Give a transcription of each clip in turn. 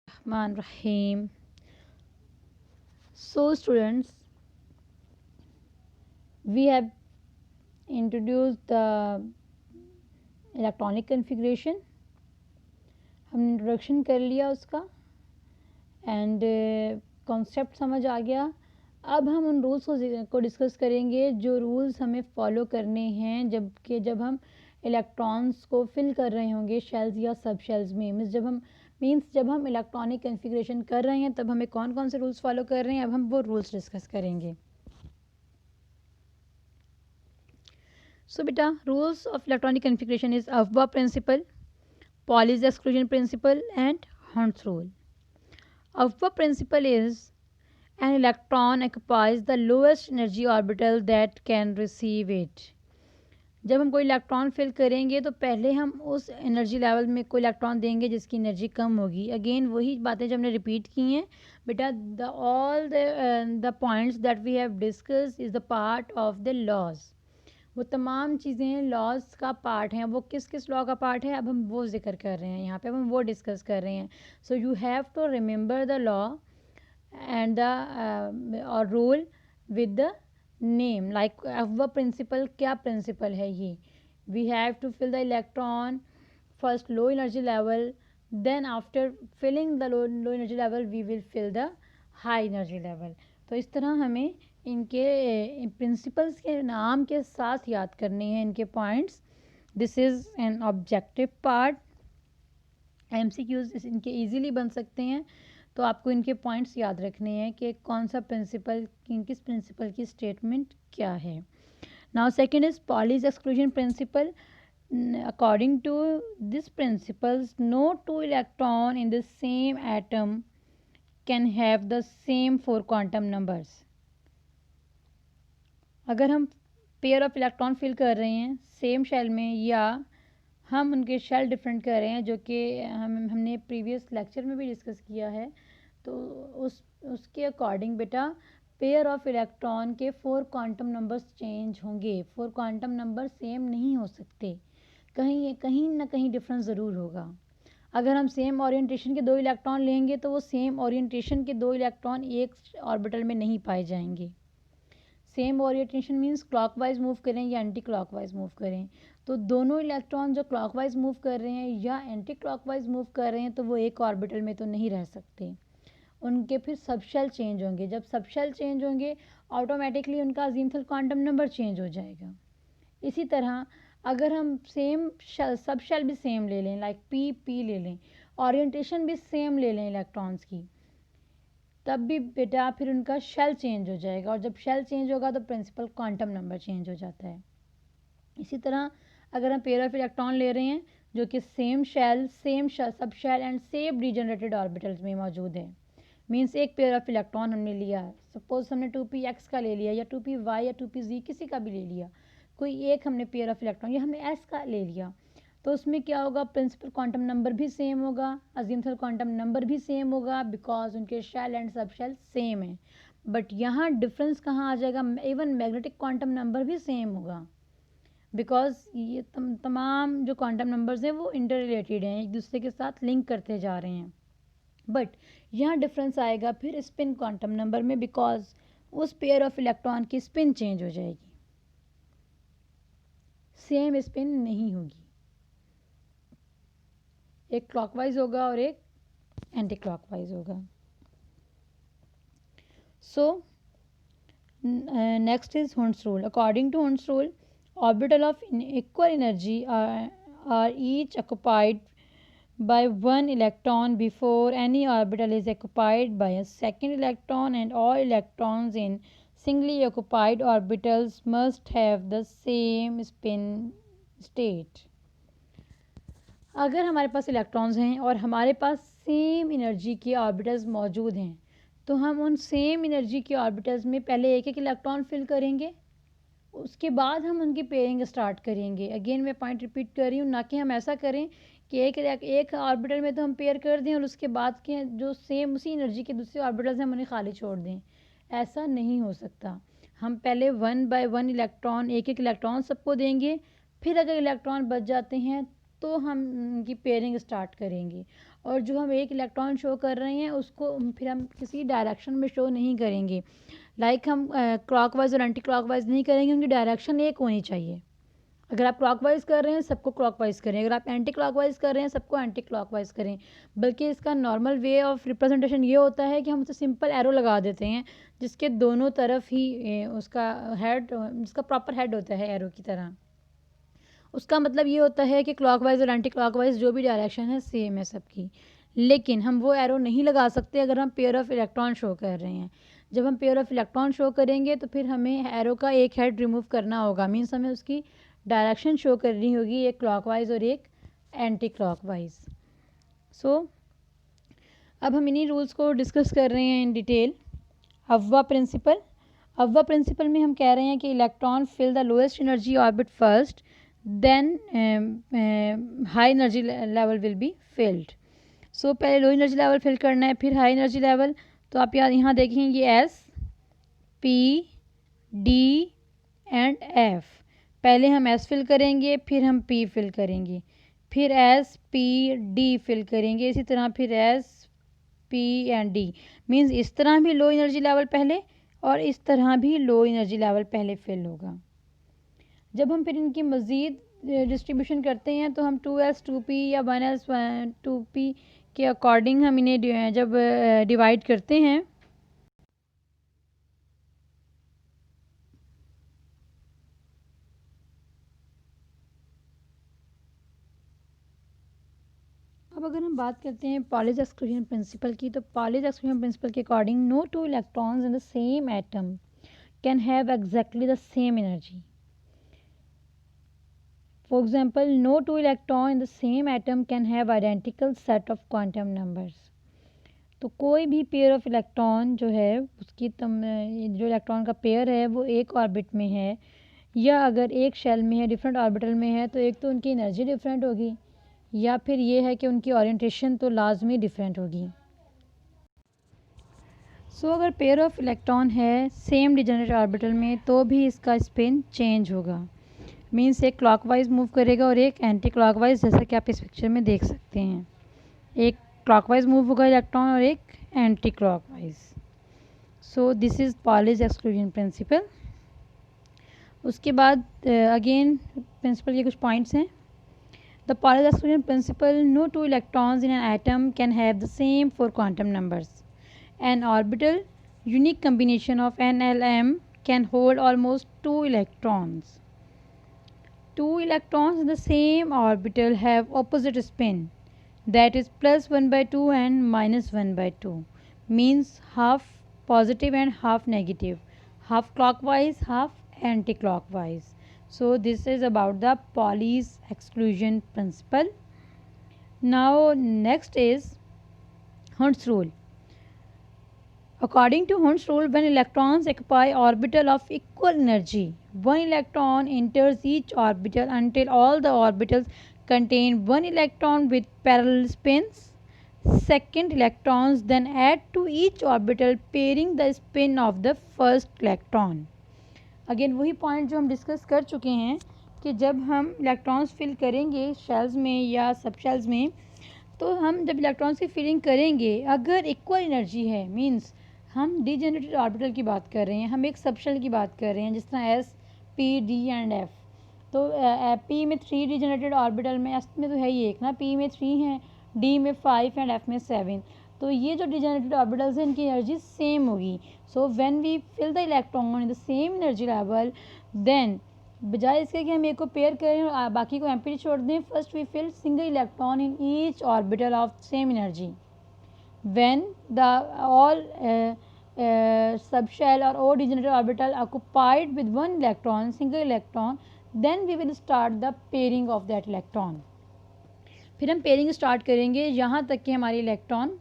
Rahman Rahim. So, students, we have introduced the electronic configuration. हमने introduction कर लिया उसका एंड कॉन्सेप्ट समझ आ गया. अब हम उन रूल्स को डिस्कस करेंगे जो रूल्स हमें फॉलो करने हैं जब हम इलेक्ट्रॉन्स को फिल कर रहे होंगे शेल्स या सब शेल्स में. जब हम इलेक्ट्रॉनिक कॉन्फ़िगरेशन कर रहे हैं तब हमें कौन कौन से रूल्स फॉलो कर रहे हैं, अब हम वो रूल्स डिस्कस करेंगे. सो बेटा, rules of electronic configuration is Aufbau principle, Pauli's exclusion principle and Hund's rule. Aufbau principle is an electron occupies the lowest energy orbital that can receive it. जब हम कोई इलेक्ट्रॉन फिल करेंगे तो पहले हम उस एनर्जी लेवल में कोई इलेक्ट्रॉन देंगे जिसकी एनर्जी कम होगी. अगेन वही बातें जो हमने रिपीट की हैं बेटा. All the points that we have discuss is the part of the laws. वो तमाम चीज़ें लॉज का पार्ट हैं. वो किस किस लॉ का पार्ट है अब हम वो जिक्र कर रहे हैं यहाँ पे, अब हम वो डिस्कस कर रहे हैं. So you have to remember the law and the और rule with the name. Like Aufbau principle, क्या प्रिंसिपल है ये? We have to fill the electron first low energy level, then after filling the low energy level we will fill the high energy level. तो इस तरह हमें इनके principles के नाम के साथ याद करने हैं इनके points. This is an objective part. MCQs इनके इजीली बन सकते हैं, तो आपको इनके पॉइंट्स याद रखने हैं कि कौन सा प्रिंसिपल किस प्रिंसिपल की स्टेटमेंट क्या है. Now second is Pauli's exclusion principle. According to this principles no two electron in the same atom can have the same 4 quantum numbers. अगर हम पेयर ऑफ इलेक्ट्रॉन फिल कर रहे हैं सेम शेल में या हम उनके शेल डिफरेंट कर रहे हैं, जो कि हमने प्रीवियस लेक्चर में भी डिस्कस किया है, तो उसके अकॉर्डिंग बेटा पेयर ऑफ इलेक्ट्रॉन के 4 क्वांटम नंबर्स चेंज होंगे. 4 क्वांटम नंबर सेम नहीं हो सकते, कहीं ना कहीं डिफरेंस ज़रूर होगा. अगर हम सेम ओरिएंटेशन के 2 इलेक्ट्रॉन लेंगे तो वो सेम ओरिएंटेशन के 2 इलेक्ट्रॉन एक ऑर्बिटल में नहीं पाए जाएंगे. Same orientation means clockwise move करें या एंटी क्लॉकवाइज मूव करें, तो दोनों इलेक्ट्रॉन जो क्लॉकवाइज मूव कर रहे हैं या एंटी क्लॉकवाइज मूव कर रहे हैं तो वो एक ऑर्बिटल में तो नहीं रह सकते. उनके फिर सबशेल चेंज होंगे. जब सबशेल चेंज होंगे ऑटोमेटिकली उनका अजीमुथल क्वांटम नंबर चेंज हो जाएगा. इसी तरह अगर हम सेम सबशेल भी सेम ले लें, लाइक पी ले लें, ओरिएंटेशन भी सेम ले लें इलेक्ट्रॉन्स की, तब भी बेटा फिर उनका शेल चेंज हो जाएगा. और जब शेल चेंज होगा तो प्रिंसिपल क्वांटम नंबर चेंज हो जाता है. इसी तरह अगर हम पेयर ऑफ इलेक्ट्रॉन ले रहे हैं जो कि same shell, same sub shell and same degenerated orbitals में मौजूद है, मीन्स एक पेयर ऑफ इलेक्ट्रॉन हमने लिया, सपोज हमने 2p(x) का ले लिया या 2p(y) या 2p(z) किसी का भी ले लिया, कोई एक हमने पेयर ऑफ इलेक्ट्रॉन या हमने s का ले लिया, तो उसमें क्या होगा, प्रिंसिपल क्वांटम नंबर भी सेम होगा, अजीमुथल क्वांटम नंबर भी सेम होगा, बिकॉज उनके shell and sub shell same है. बट यहाँ डिफरेंस कहाँ आ जाएगा, इवन मैग्नेटिक क्वांटम नंबर भी सेम होगा, बिकॉज ये तमाम जो क्वांटम नंबर्स हैं वो इंटर रिलेटेड हैं, एक दूसरे के साथ लिंक करते जा रहे हैं. बट यहाँ डिफरेंस आएगा फिर स्पिन क्वांटम नंबर में, बिकॉज उस पेयर ऑफ इलेक्ट्रॉन की स्पिन चेंज हो जाएगी, सेम स्पिन नहीं होगी, एक क्लॉकवाइज होगा और एक एंटी क्लॉकवाइज होगा. So next is Hund's rule. According to Hund's rule, orbital of equal energy are each occupied by one electron before any orbital is occupied by a second electron, and all electrons in singly occupied orbitals must have the same spin state. अगर हमारे पास electrons हैं और हमारे पास same energy के orbitals मौजूद हैं, तो हम उन सेम एनर्जी के ऑर्बिटल्स में पहले एक एक इलेक्ट्रॉन फिल करेंगे, उसके बाद हम उनकी पेयरिंग स्टार्ट करेंगे. अगेन मैं पॉइंट रिपीट कर रही हूँ, ना कि हम ऐसा करें कि एक ऑर्बिटल में तो हम पेयर कर दें और उसके बाद के जो सेम उसी एनर्जी के दूसरे ऑर्बिटल्स हैं हम उन्हें खाली छोड़ दें. ऐसा नहीं हो सकता. हम पहले 1 बाय 1 इलेक्ट्रॉन, एक एक इलेक्ट्रॉन सबको देंगे, फिर अगर इलेक्ट्रॉन बच जाते हैं तो हम उनकी पेयरिंग स्टार्ट करेंगे. और जो हम एक इलेक्ट्रॉन शो कर रहे हैं उसको फिर हम किसी डायरेक्शन में शो नहीं करेंगे। लाइक हम क्लॉकवाइज और एंटी क्लॉकवाइज नहीं करेंगे, उनकी डायरेक्शन एक होनी चाहिए। अगर आप क्लॉकवाइज कर रहे हैं सबको क्लॉकवाइज करें, अगर आप एंटी क्लॉकवाइज कर रहे हैं सबको एंटी क्लॉकवाइज करें। बल्कि इसका नॉर्मल वे ऑफ रिप्रेजेंटेशन ये होता है कि हम उसे सिंपल एरो लगा देते हैं जिसके दोनों तरफ ही उसका हेड, जिसका प्रॉपर हेड होता है एरो की तरह। उसका मतलब ये होता है कि क्लॉकवाइज और एंटी क्लॉकवाइज जो भी डायरेक्शन है सेम है सबकी। लेकिन हम वो एरो नहीं लगा सकते अगर हम पेयर ऑफ इलेक्ट्रॉन शो कर रहे हैं। जब हम पेयर ऑफ इलेक्ट्रॉन शो करेंगे तो फिर हमें एरो का एक हेड रिमूव करना होगा, मीन्स हमें उसकी डायरेक्शन शो करनी होगी, एक क्लॉकवाइज और एक एंटी क्लॉकवाइज। सो अब हम इन्हीं रूल्स को डिस्कस कर रहे हैं इन डिटेल। अव्वा प्रिंसिपल में हम कह रहे हैं कि electron fill the lowest energy orbit first, then high energy level will be filled. So पहले लो एनर्जी लेवल फिल करना है फिर हाई एनर्जी लेवल। तो आप यहाँ देखेंगे S, P, D and F. पहले हम एस फिल करेंगे, फिर हम पी फिल करेंगे, फिर एस, पी, डी फिल करेंगे, इसी तरह फिर S, P and D. Means इस तरह भी लो एनर्जी लेवल पहले और इस तरह भी लो एनर्जी लेवल पहले फिल होगा। जब हम फिर इनकी मज़ीद डिस्ट्रीब्यूशन करते हैं तो हम 2s 2p या 1s 2p के अकॉर्डिंग हम इन्हें जब डिवाइड करते हैं अब अगर हम बात करते हैं पॉलीज एक्सक्लूजन प्रिंसिपल की, तो पॉलीज एक्सक्लूजन प्रिंसिपल के according no two electrons in the same atom can have exactly the same energy. For example, no two electrons in the same atom can have identical set of quantum numbers. तो कोई भी pair of electron जो है उसकी जो electron का pair है वो एक ऑर्बिट में है या अगर एक शेल में है डिफरेंट ऑर्बिटल में है तो एक तो उनकी एनर्जी डिफरेंट होगी या फिर ये है कि उनकी ओरिएंटेशन तो लाजमी डिफरेंट होगी। सो अगर पेयर ऑफ इलेक्ट्रॉन है सेम डिजेनरेट ऑर्बिटल में तो भी इसका स्पिन चेंज होगा, मीन्स एक क्लॉकवाइज मूव करेगा और एक एंटी क्लॉकवाइज, जैसा कि आप इस पिक्चर में देख सकते हैं। एक क्लॉकवाइज मूव होगा इलेक्ट्रॉन और एक anti clockwise. So this is Pauli's exclusion principle. उसके बाद अगेन प्रिंसिपल के कुछ पॉइंट्स हैं। The Pauli's exclusion principle, no two electrons in an atom can have the same 4 quantum numbers. An orbital unique combination of NLM can hold almost 2 electrons. 2 electrons in the same orbital have opposite spin, that is plus 1 by 2 and minus 1 by 2, means half positive and half negative, half clockwise, half anti-clockwise. So this is about the Pauli's exclusion principle. Now next is Hund's rule. According to Hund's rule, when electrons occupy orbital of equal energy, one electron enters each orbital until all the orbitals contain one electron with parallel spins. Second electrons then add to each orbital, pairing the spin of the first electron. Again वही point जो हम discuss कर चुके हैं कि जब हम electrons fill करेंगे शेल्स में या सब शेल्स में, तो हम जब इलेक्ट्रॉन्स की फिलिंग करेंगे अगर इक्वल एनर्जी है, मीन्स हम डिजेनरेटेड ऑर्बिटल की बात कर रहे हैं, हम एक सबशेल की बात कर रहे हैं जिस तरह S, P, D and F. तो पी में 3 डिजेनरेटेड ऑर्बिटल में, एस में तो है ही एक ना, पी में 3 हैं, डी में 5 एंड एफ में 7। तो ये जो डिजेनरेटेड ऑर्बिटल्स हैं इनकी एनर्जी सेम होगी। So when we fill the electron in the same energy level, then बजाय इसके कि हम एक को पेयर करें और बाकी को एम्प्टी छोड़ दें, first we fill single electron in each orbital of same energy. When the all subshell or O degenerate orbital occupied with one electron, single electron, then we will start the pairing of that electron. फिर हम pairing start करेंगे यहाँ तक कि हमारे electron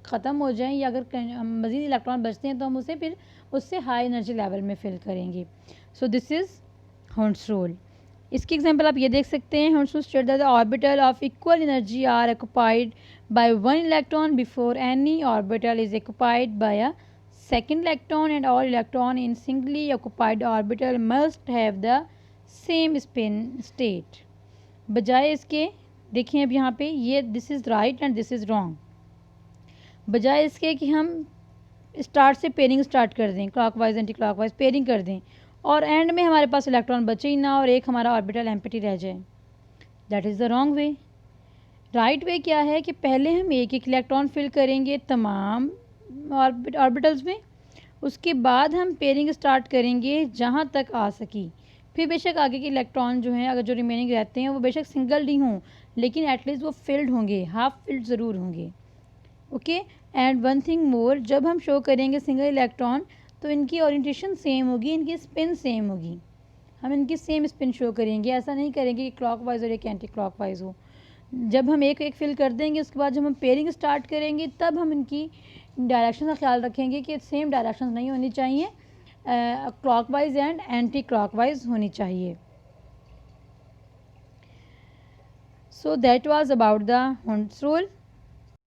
ख़त्म हो जाएं या अगर मज़ीद इलेक्ट्रॉन बचते हैं तो हम उसे फिर उससे हाई एनर्जी लेवल में फिल करेंगे। सो दिस इज़ Hund's rule. इसकी एग्जांपल आप ये देख सकते हैं। Hund's rule states that the orbital of equal energy are occupied by one electron before any orbital is occupied by a second electron, and all electron in singly occupied orbital must have the same spin state. बजाय इसके देखिए अब यहाँ पे ये this is right and this is wrong. बजाय इसके कि हम स्टार्ट से पेयरिंग स्टार्ट कर दें, क्लॉकवाइज एंटी क्लॉकवाइज पेयरिंग कर दें और एंड में हमारे पास इलेक्ट्रॉन बचे ही ना और एक हमारा ऑर्बिटल एम्प्टी रह जाए, that is the wrong way. Right way क्या है कि पहले हम एक एक इलेक्ट्रॉन फिल करेंगे तमाम ऑर्बिटल्स में, उसके बाद हम पेयरिंग स्टार्ट करेंगे जहाँ तक आ सकी। फिर बेशक आगे के इलेक्ट्रॉन जो हैं अगर जो रिमेनिंग रहते हैं वो बेशक सिंगल नहीं हों, लेकिन एटलीस्ट वो फिल्ड होंगे, हाफ फिल्ड ज़रूर होंगे। Okay, and one thing more, जब हम शो करेंगे सिंगल इलेक्ट्रॉन तो इनकी ओरिएंटेशन सेम होगी, इनकी स्पिन सेम होगी, हम इनकी सेम स्पिन शो करेंगे। ऐसा नहीं करेंगे कि क्लॉकवाइज और एक एंटी क्लॉकवाइज हो। जब हम एक एक फिल कर देंगे उसके बाद जब हम पेयरिंग स्टार्ट करेंगे तब हम इनकी डायरेक्शन का ख्याल रखेंगे कि सेम डायरेक्शन नहीं होनी चाहिए, क्लॉकवाइज एंड एंटी क्लॉकवाइज होनी चाहिए। So that was about the horns rule.